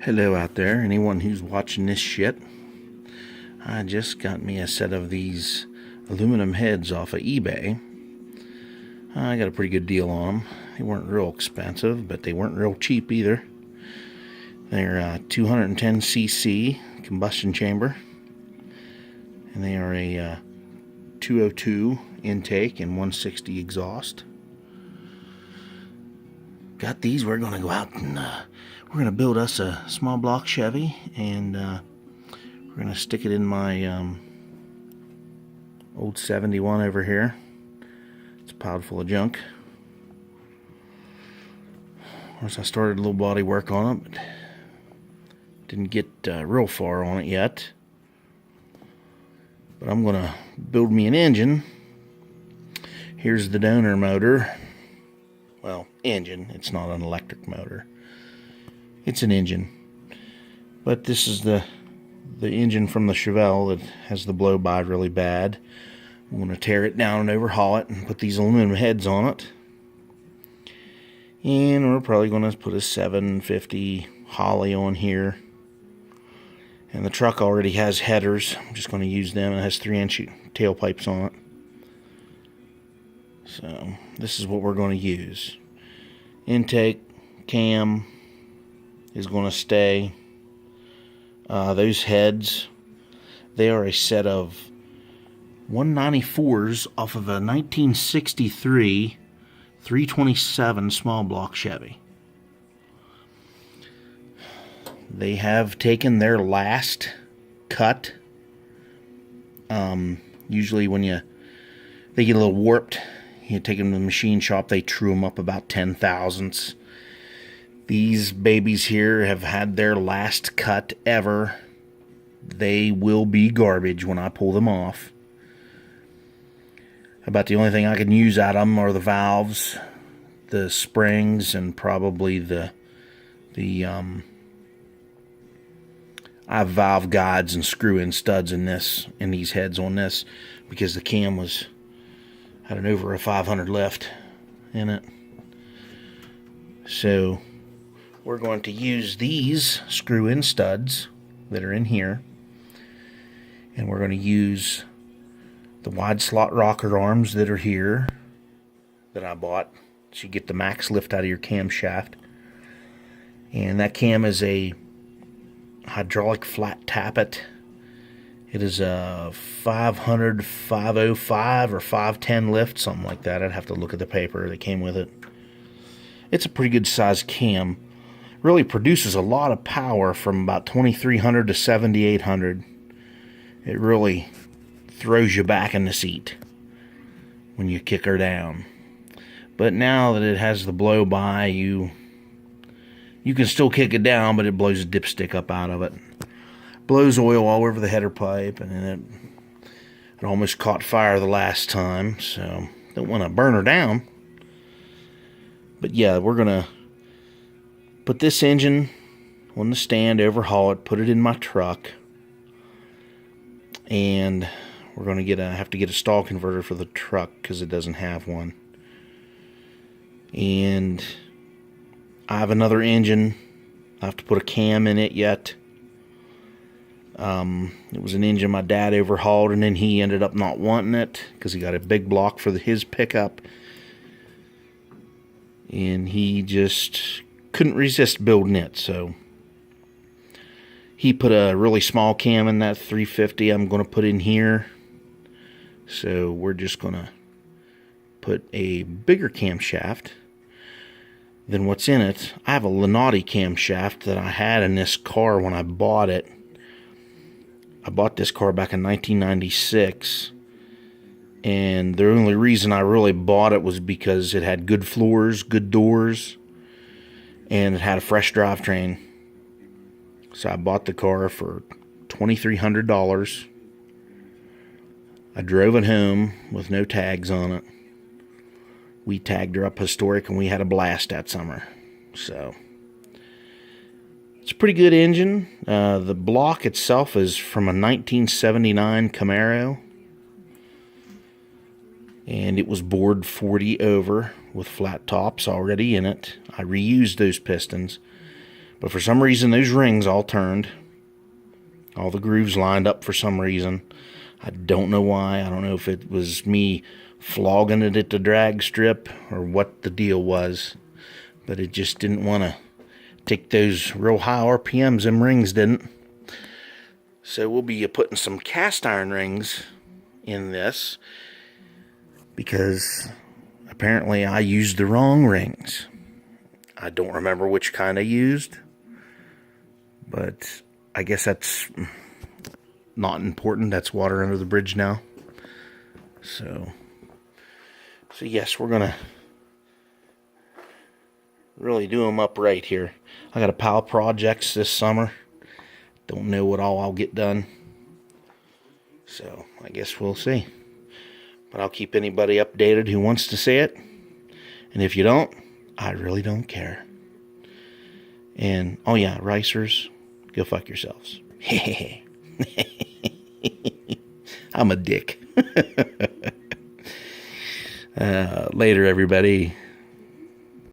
Hello out there, anyone who's watching this shit. I just got me a set of these aluminum heads off of eBay. I got a pretty good deal on them. They weren't real expensive, but they weren't real cheap either. They're 210cc combustion chamber, and they are a 202 intake and 160 exhaust. Got these. We're going to go out and we're going to build us a small block Chevy, and we're going to stick it in my old 71 over here. It's piled full of junk. Of course, I started a little body work on it, but didn't get real far on it yet. But I'm going to build me an engine. Here's the donor motor. Well, engine. It's not an electric motor. It's an engine. But this is the engine from the Chevelle that has the blow-by really bad. I'm going to tear it down and overhaul it and put these aluminum heads on it. And we're probably going to put a 750 Holly on here. And the truck already has headers. I'm just going to use them. It has 3-inch tailpipes on it. So this is what we're going to use. Intake, cam is going to stay. Those heads, they are a set of 194s off of a 1963 327 small block Chevy. They have taken their last cut. Usually when they get a little warped, you take them to the machine shop, they true them up about 10 thousandths. These babies here have had their last cut ever. They will be garbage when I pull them off. About the only thing I can use out of them are the valves, the springs, and probably I have valve guides and screw-in studs in these heads on this, because the cam had an over a 500 lift in it. So we're going to use these screw-in studs that are in here, and we're going to use the wide slot rocker arms that are here that I bought, so you get the max lift out of your camshaft. And that cam is a hydraulic flat tappet. It is a 500, 505 or 510 lift, something like that. I'd have to look at the paper that came with it. It's a pretty good size cam. Really produces a lot of power from about 2300 to 7800. It really throws you back in the seat when you kick her down. But now that it has the blow-by, you can still kick it down, but it blows a dipstick up out of it. Blows oil all over the header pipe, and then it almost caught fire the last time, so don't want to burn her down. But yeah, we're going to put this engine on the stand, overhaul it, put it in my truck, and we're going to have to get a stall converter for the truck because it doesn't have one. And I have another engine. I have to put a cam in it yet. It was an engine my dad overhauled, and then he ended up not wanting it because he got a big block for his pickup, and he just couldn't resist building it. So he put a really small cam in that 350 I'm going to put in here. So we're just going to put a bigger camshaft than what's in it. I have a Lenati camshaft that I had in this car when I bought it. I bought this car back in 1996, and the only reason I really bought it was because it had good floors, good doors, and it had a fresh drivetrain. So I bought the car for $2,300. I drove it home with no tags on it. We tagged her up historic, and we had a blast that summer. So it's a pretty good engine. The block itself is from a 1979 Camaro, and it was bored 40 over with flat tops already in it. I reused those pistons, But for some reason, those rings all turned. All the grooves lined up for some reason. I don't know why. I don't know if it was me flogging it at the drag strip or what the deal was. But it just didn't want to take those real high RPMs. Them rings didn't. So we'll be putting some cast iron rings in this, because apparently I used the wrong rings. I don't remember which kind I used, but I guess that's not important. That's water under the bridge now. So yes, we're gonna really do them up right here. I got a pile of projects this summer. Don't know what all I'll get done. So I guess we'll see. But I'll keep anybody updated who wants to see it. And if you don't, I really don't care. And, oh yeah, ricers, go fuck yourselves. I'm a dick. Later, everybody.